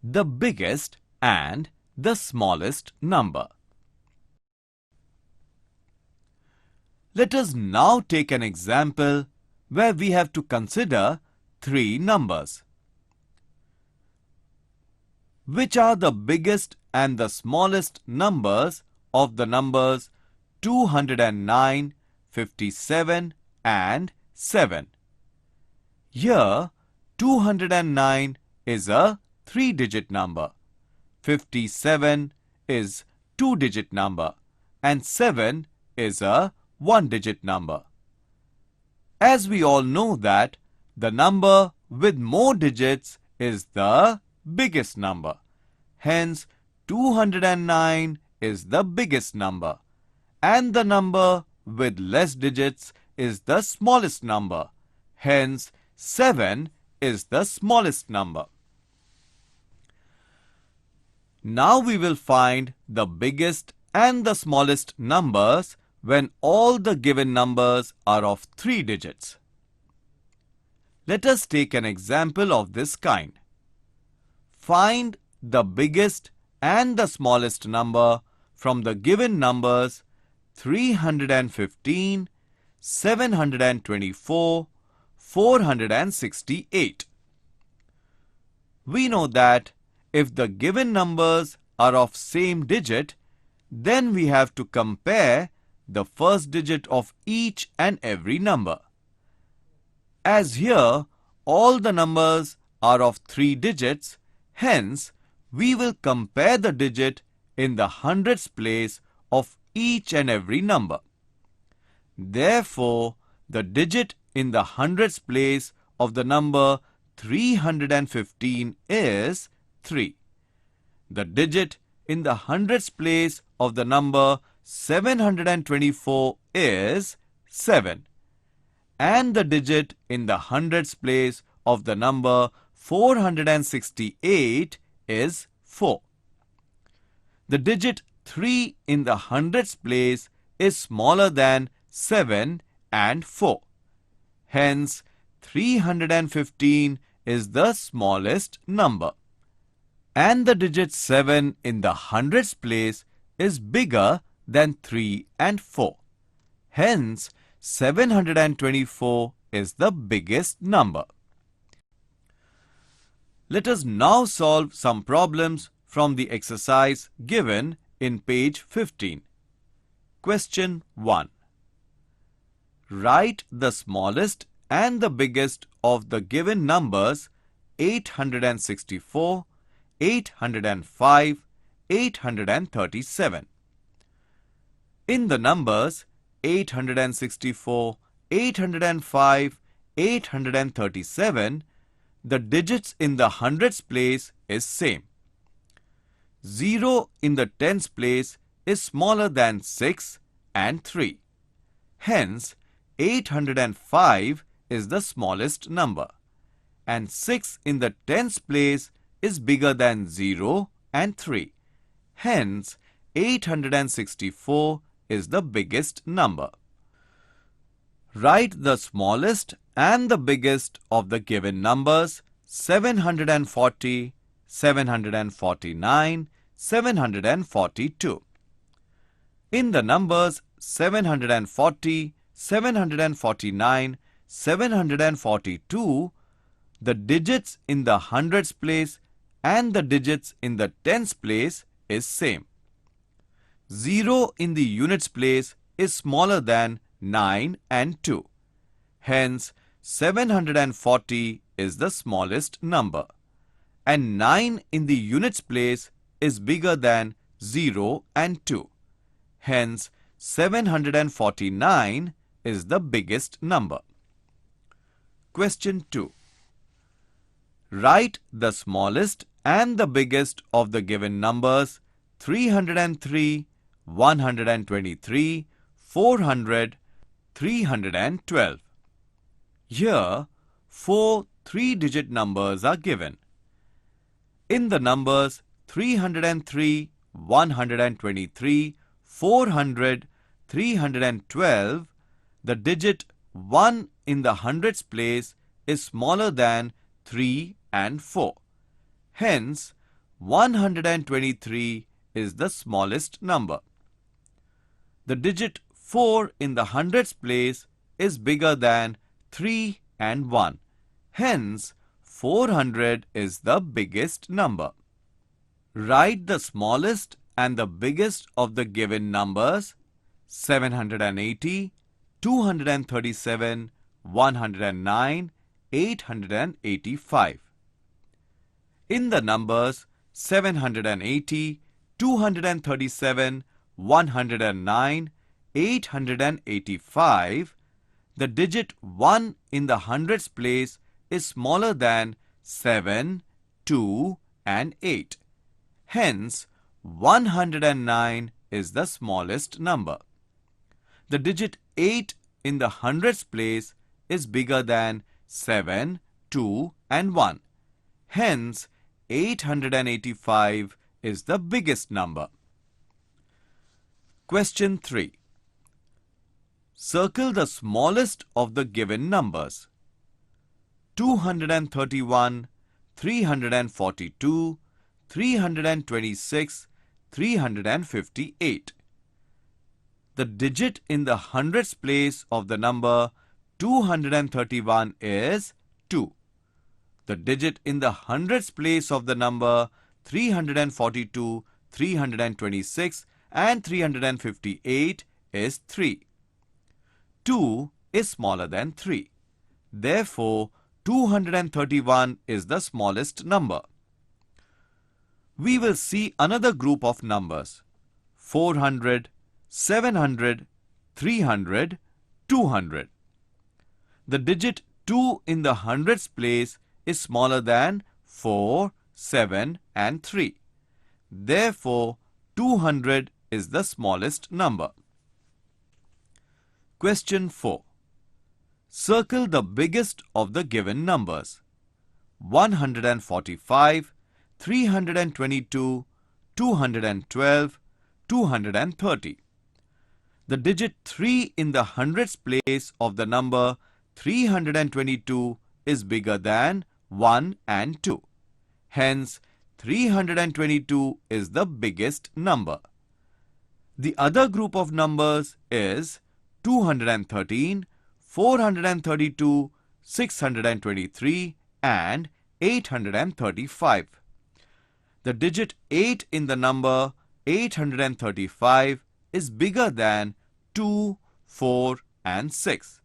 the biggest and the smallest number. Let us now take an example where we have to consider three numbers. Which are the biggest and the smallest numbers of the numbers 209, 57 and 7? Here, 209 is a 3-digit number, 57 is 2-digit number, and 7 is a 1-digit number. As we all know that the number with more digits is the biggest number. Hence, 209 is the biggest number, and the number with less digits is the smallest number. Hence, 7 is the smallest number. Now we will find the biggest and the smallest numbers when all the given numbers are of 3 digits. Let us take an example of this kind. Find the biggest and the smallest number from the given numbers 315, 724, 468. We know that if the given numbers are of same digit, then we have to compare the first digit of each and every number. As here, all the numbers are of 3 digits, hence, we will compare the digit in the hundreds place of each and every number. Therefore, the digit in the hundreds place of the number 315 is 3. The digit in the hundreds place of the number 724 is 7. And the digit in the hundreds place of the number 468 is 4. The digit 3 in the hundreds place is smaller than 7 and 4. Hence, 315 is the smallest number. And the digit 7 in the hundreds place is bigger than 3 and 4. Hence, 724 is the biggest number. Let us now solve some problems from the exercise given in page 15. Question 1. Write the smallest and the biggest of the given numbers 864, 805, 837. In the numbers 864, 805, 837, the digits in the hundreds place is same. 0 in the tens place is smaller than 6 and 3. Hence, 805 is the smallest number, and 6 in the tens place is bigger than 0 and 3. Hence, 864 is the biggest number. Write the smallest and the biggest of the given numbers 740, 749, 742. In the numbers 740, 749, 742, the digits in the hundreds place and the digits in the tens place is same. 0 in the units place is smaller than 9 and 2. Hence, 740 is the smallest number, and 9 in the units place is bigger than 0 and 2. Hence, 749 is the biggest number. Question 2. Write the smallest and the biggest of the given numbers 303, 123, 400, 312. Here, 4 3-digit numbers are given. In the numbers 303, 123, 400, 312, the digit 1 in the hundreds place is smaller than 3 and 4. Hence, 123 is the smallest number. The digit 4 in the hundreds place is bigger than 3 and 1. Hence, 400 is the biggest number. Write the smallest and the biggest of the given numbers 780, 237, 109, 885. In the numbers 780, 237, 109, 885, the digit 1 in the hundreds place is smaller than 7, 2 and 8. Hence, 109 is the smallest number. The digit 8 in the hundreds place is bigger than 7, 2 and 1. Hence, 885 is the biggest number. Question 3. Circle the smallest of the given numbers. 231, 342, 326, 358. The digit in the hundreds place of the number 231 is 2. The digit in the hundreds place of the number 342, 326 and 358 is 3. 2 is smaller than 3. Therefore, 231 is the smallest number. We will see another group of numbers 400, 700, 300, 200. The digit 2 in the hundreds place is smaller than 4, 7 and 3. Therefore, 200 is the smallest number. Question 4. Circle the biggest of the given numbers. 145, 322, 212, 230. The digit 3 in the hundreds place of the number 322 is bigger than 1 and 2. Hence, 322 is the biggest number. The other group of numbers is 213, 432, 623 and 835. The digit 8 in the number 835 is bigger than 2, 4 and 6.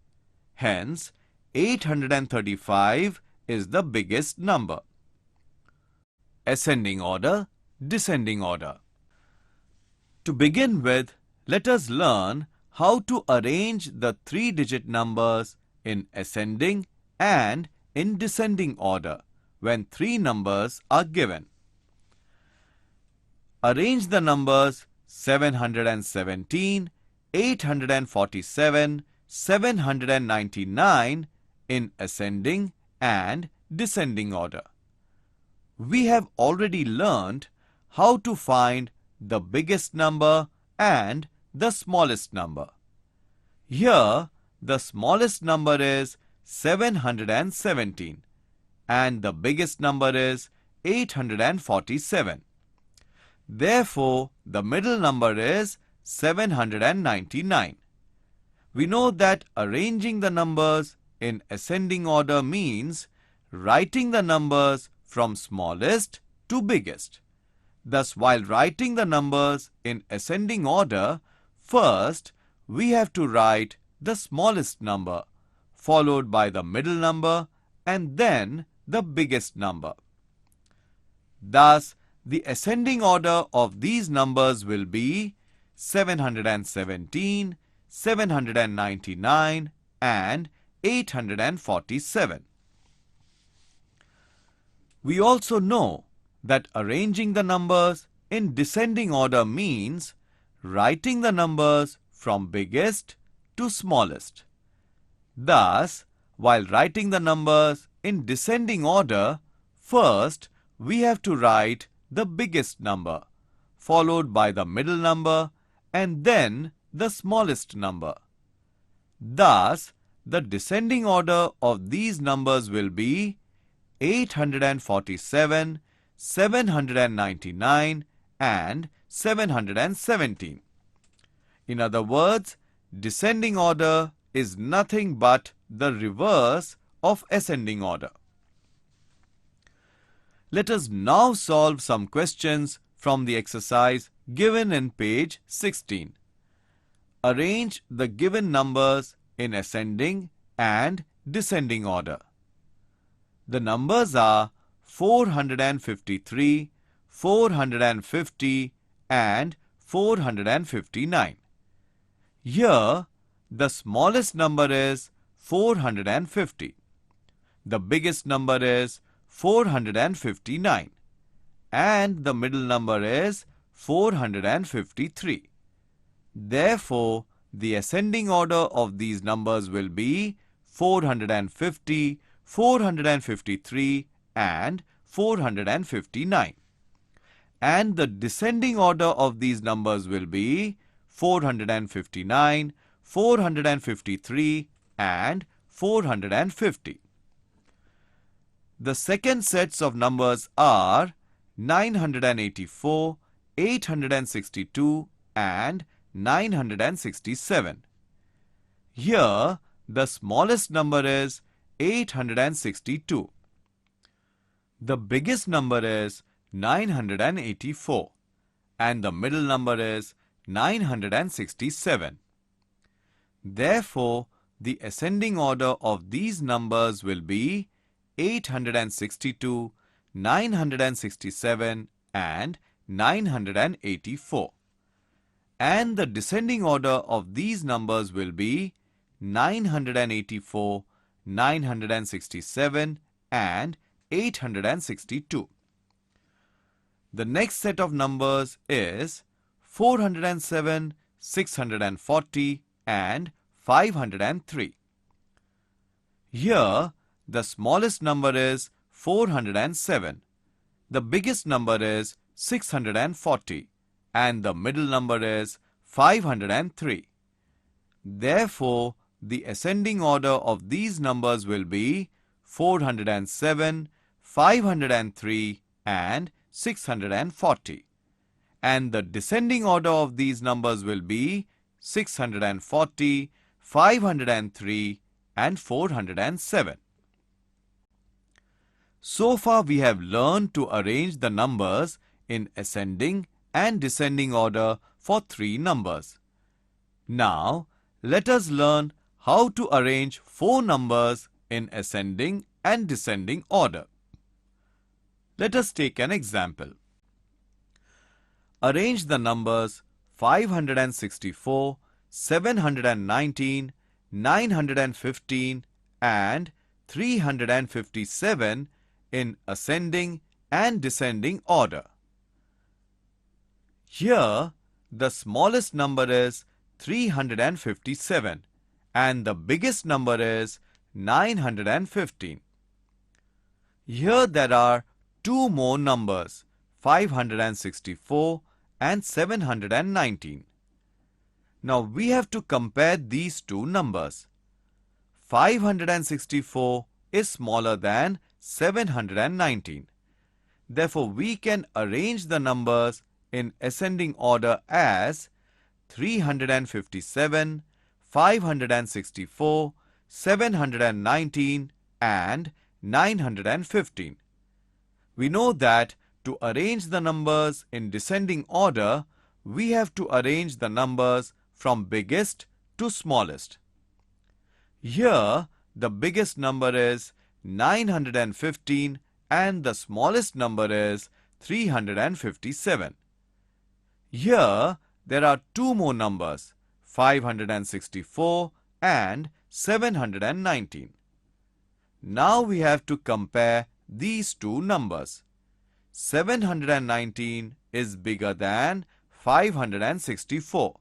Hence, 835 is the biggest number. Ascending order, descending order. To begin with, let us learn how to arrange the three-digit numbers in ascending and in descending order when three numbers are given. Arrange the numbers 717, 847, 799 in ascending and descending order. We have already learned how to find the biggest number and the smallest number. Here, the smallest number is 717 and the biggest number is 847. Therefore, the middle number is 799. We know that arranging the numbers in ascending order means writing the numbers from smallest to biggest. Thus, while writing the numbers in ascending order, first we have to write the smallest number, followed by the middle number and then the biggest number. Thus, the ascending order of these numbers will be 717, 799 and 847. We also know that arranging the numbers in descending order means writing the numbers from biggest to smallest. Thus, while writing the numbers in descending order, first we have to write the biggest number, followed by the middle number and then the smallest number. Thus, the descending order of these numbers will be 847, 799 and 717. In other words, descending order is nothing but the reverse of ascending order. Let us now solve some questions from the exercise given in page 16. Arrange the given numbers in ascending and descending order. The numbers are 453, 450 and 459. Here, the smallest number is 450. The biggest number is 459 and the middle number is 453. Therefore, the ascending order of these numbers will be 450, 453 and 459. And the descending order of these numbers will be 459, 453 and 450. The second sets of numbers are 984, 862 and 967. Here, the smallest number is 862. The biggest number is 984 and the middle number is 967. Therefore, the ascending order of these numbers will be 862, 967 and 984. And the descending order of these numbers will be 984, 967 and 862. The next set of numbers is 407, 640 and 503. Here, the smallest number is 407, the biggest number is 640 and the middle number is 503. Therefore, the ascending order of these numbers will be 407, 503 and 640. And the descending order of these numbers will be 640, 503 and 407. So far we have learned to arrange the numbers in ascending and descending order for 3 numbers. Now, let us learn how to arrange 4 numbers in ascending and descending order. Let us take an example. Arrange the numbers 564, 719, 915 and 357 in ascending and descending order. Here, the smallest number is 357 and the biggest number is 915. Here there are 2 more numbers, 564 and 719. Now we have to compare these 2 numbers. 564 is smaller than 719. Therefore, we can arrange the numbers in ascending order as 357, 564, 719 and 915. We know that to arrange the numbers in descending order, we have to arrange the numbers from biggest to smallest. Here, the biggest number is 915 and the smallest number is 357. Here, there are 2 more numbers, 564 and 719. Now we have to compare these 2 numbers. 719 is bigger than 564.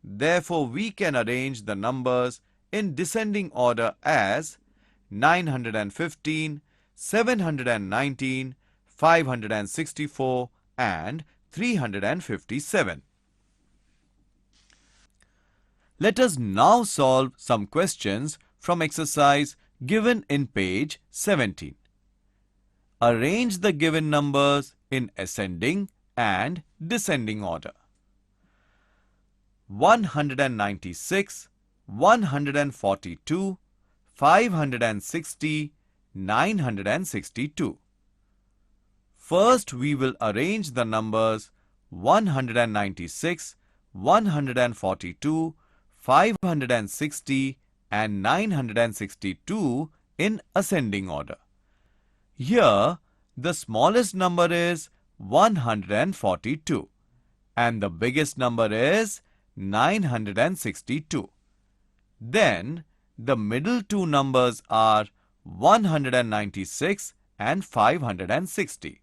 Therefore, we can arrange the numbers in descending order as 915, 719, 564 and 357. Let us now solve some questions from exercise given in page 17. Arrange the given numbers in ascending and descending order. 196, 142, 560, 962. First, we will arrange the numbers 196, 142, 560 and 962 in ascending order. Here, the smallest number is 142 and the biggest number is 962. Then, the middle two numbers are 196 and 560.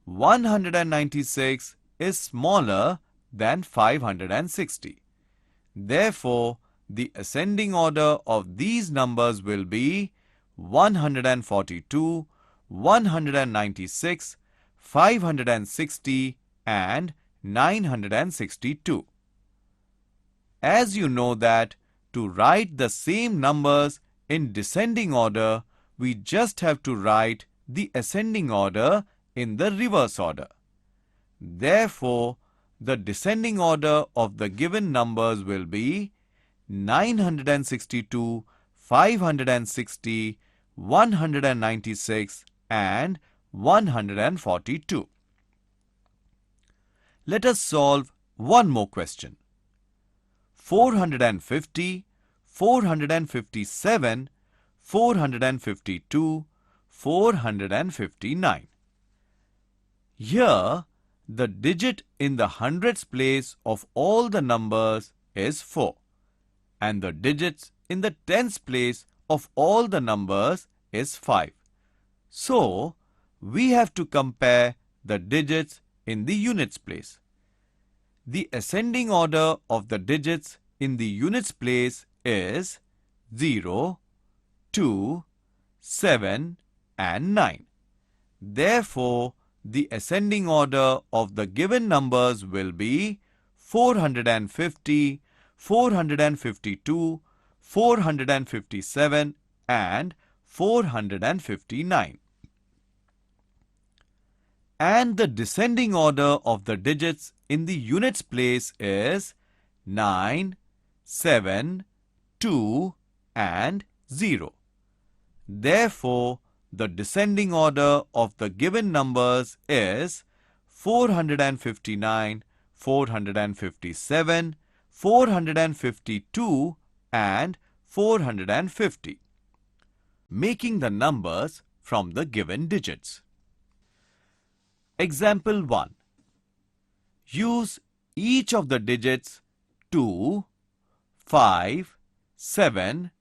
196 is smaller than 560. Therefore, the ascending order of these numbers will be 142, 196, 560 and 962. As you know that to write the same numbers in descending order, we just have to write the ascending order in the reverse order. Therefore, the descending order of the given numbers will be 962, 560, 196 and 142. Let us solve one more question. 450, 457, 452, 459. Here, the digit in the hundreds place of all the numbers is 4 and the digits in the tens place of all the numbers is 5. So, we have to compare the digits in the units place. The ascending order of the digits in the units place is 0, 2, 7 and 9. Therefore, the ascending order of the given numbers will be 450, 452, 457 and 459. And the descending order of the digits in the units place is 9, 7, 2 and 0. Therefore, the descending order of the given numbers is 459, 457, 452 and 450, making the numbers from the given digits. Example 1. Use each of the digits 2, 5, 7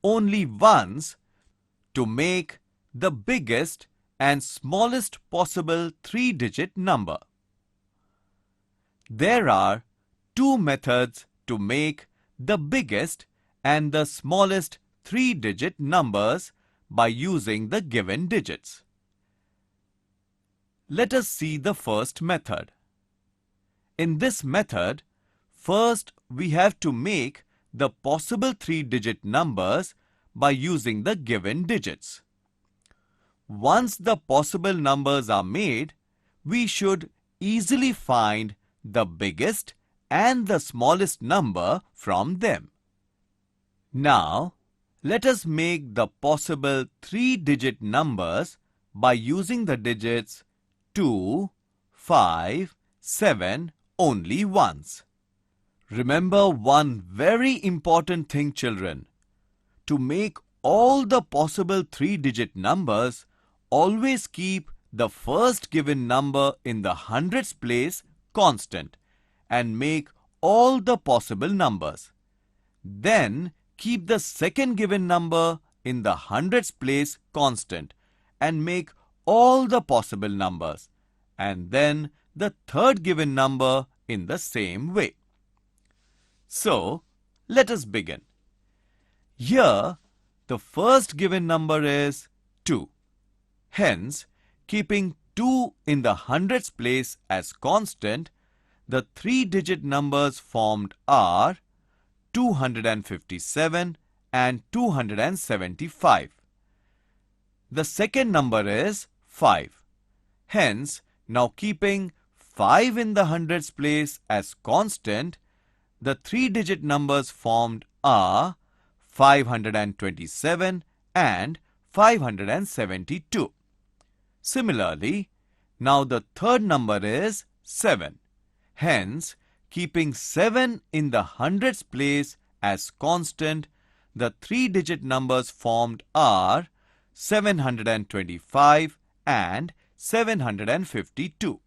only once to make the biggest and smallest possible three-digit number. There are two methods to make the biggest and the smallest three-digit numbers by using the given digits. Let us see the first method. In this method, first we have to make the possible three-digit numbers by using the given digits. Once the possible numbers are made, we should easily find the biggest and the smallest number from them. Now, let us make the possible three-digit numbers by using the digits 2, 5, 7 only once. Remember one very important thing, children. To make all the possible three-digit numbers, always keep the first given number in the hundreds place constant and make all the possible numbers. Then keep the second given number in the hundreds place constant and make all the possible numbers, and then the third given number in the same way. So, let us begin. Here, the first given number is 2. Hence, keeping 2 in the hundreds place as constant, the three-digit numbers formed are 257 and 275. The second number is 5. Hence, now keeping 5 in the hundreds place as constant, the three-digit numbers formed are 527 and 572. Similarly, now the third number is 7. Hence, keeping 7 in the hundreds place as constant, the three-digit numbers formed are 725 and 752.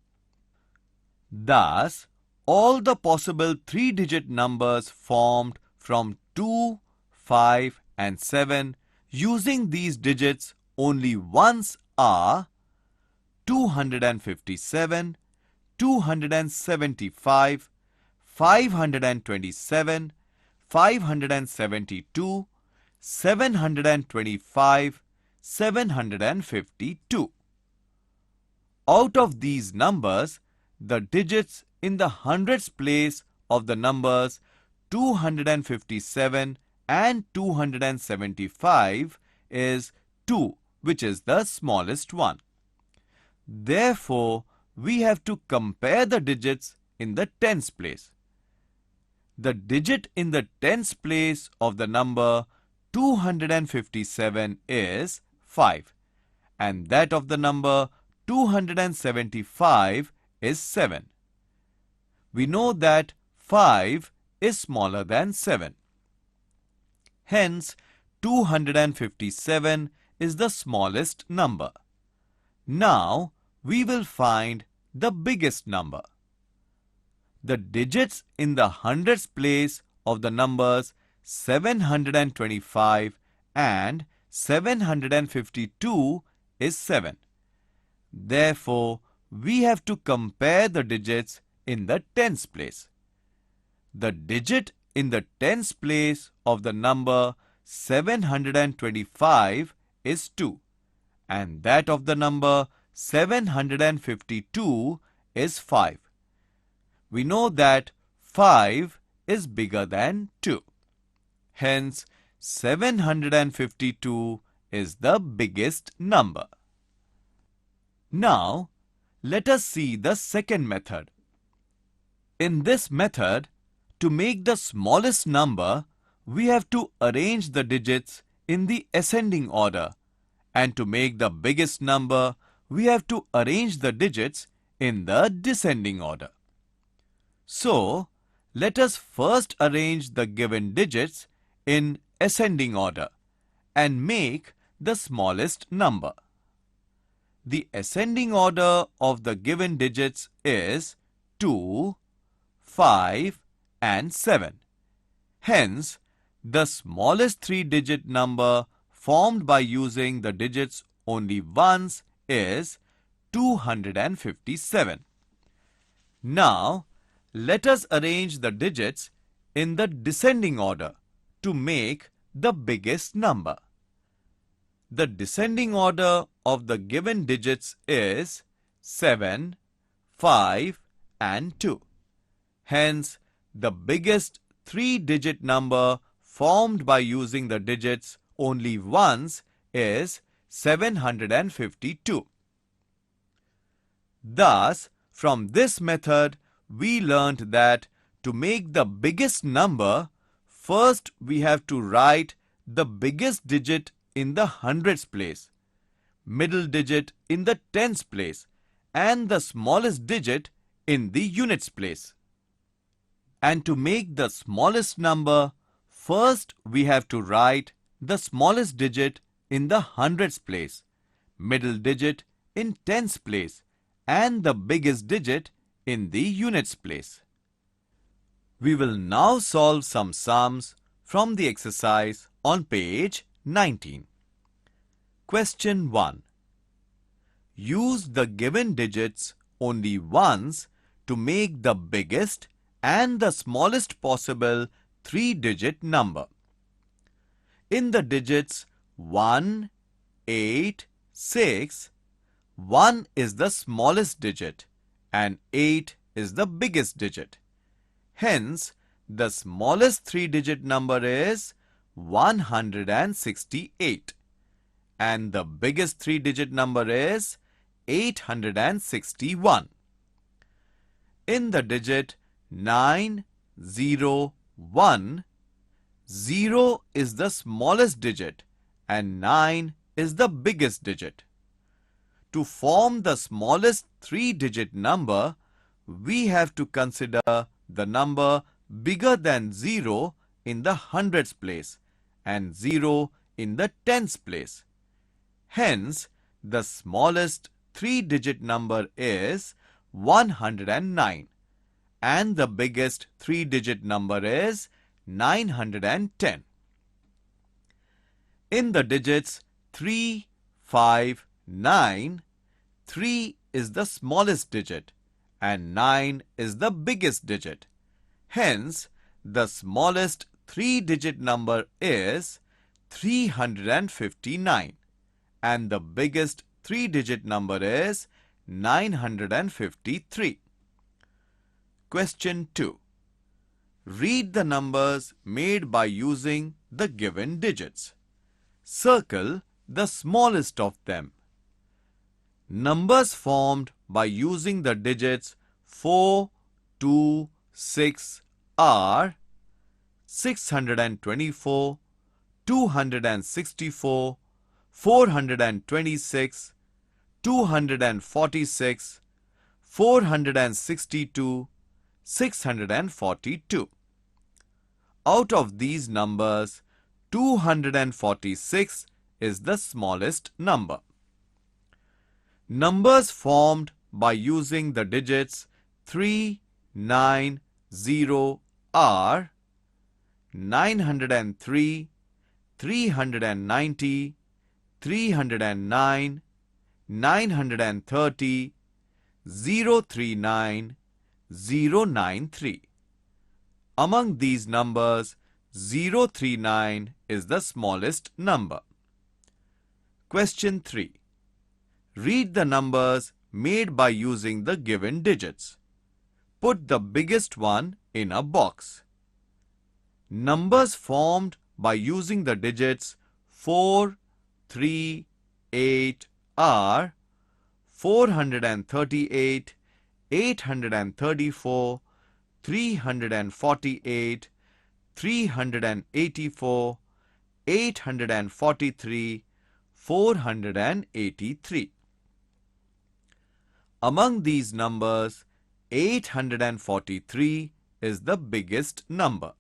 Thus, all the possible three-digit numbers formed from 2, 5 and 7 using these digits only once are 257, 275, 527, 572, 725, 752. Out of these numbers, the digits in the hundreds place of the numbers 257 and 275 is 2, which is the smallest one. Therefore, we have to compare the digits in the tens place. The digit in the tens place of the number 257 is 5, and that of the number 275 is 7. We know that 5 is smaller than 7. Hence, 257 is the smallest number. Now, we will find the biggest number. The digits in the hundreds place of the numbers 725 and 752 is 7. Therefore, we have to compare the digits in the tens place. The digit in the tens place of the number 725 is 2, and that of the number 752 is 5. We know that 5 is bigger than 2. Hence, 752 is the biggest number. Now, let us see the second method. In this method, to make the smallest number, we have to arrange the digits in the ascending order, and to make the biggest number, we have to arrange the digits in the descending order. So, let us first arrange the given digits in ascending order and make the smallest number. The ascending order of the given digits is 2, 5 and 7. Hence, the smallest three-digit number formed by using the digits only once is 257. Now, let us arrange the digits in the descending order to make the biggest number. The descending order of the given digits is 7, 5 and 2. Hence, the biggest three-digit number formed by using the digits only once is 752. Thus, from this method, we learnt that to make the biggest number, first we have to write the biggest digit in the hundreds place, middle digit in the tens place, and the smallest digit in the units place. And to make the smallest number, first we have to write the smallest digit in the hundreds place, middle digit in tens place, and the biggest digit in the units place. We will now solve some sums from the exercise on page 19. Question 1. Use the given digits only once to make the biggest and the smallest possible three-digit number. In the digits 1, 8, 6, 1 is the smallest digit and 8 is the biggest digit. Hence, the smallest three-digit number is 168 and the biggest three-digit number is 861. In the digit 901, 0 is the smallest digit and 9 is the biggest digit. To form the smallest three-digit number, we have to consider the number bigger than 0 in the hundreds place and 0 in the tens place. Hence, the smallest three-digit number is 109 and the biggest three-digit number is 910. In the digits 3, 5, 9, 3 is the smallest digit and 9 is the biggest digit. Hence, the smallest three-digit number is 359 and the biggest three-digit number is 953. Question 2. Read the numbers made by using the given digits. Circle the smallest of them. Numbers formed by using the digits 4, 2, 6 are 624, 264, 426, 246, 462, 642. Out of these numbers, 246 is the smallest number. Numbers formed by using the digits 3, 9, 0 are 903, 390, 309, 930, 039, 093. Among these numbers, 039 is the smallest number. Question 3. Read the numbers made by using the given digits. Put the biggest one in a box. Numbers formed by using the digits 4, 3, 8 are 438, 834, 348, 384, 843, 483. Among these numbers, 843 is the biggest number.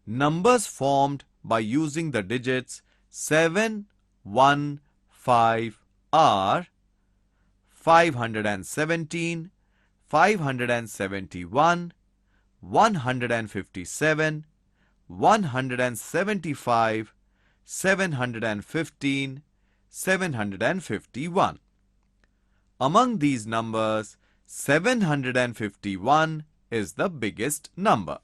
Numbers formed by using the digits 7, 1, 5 are 517, 571, 157, 175, 715, 751. Among these numbers, 751 is the biggest number.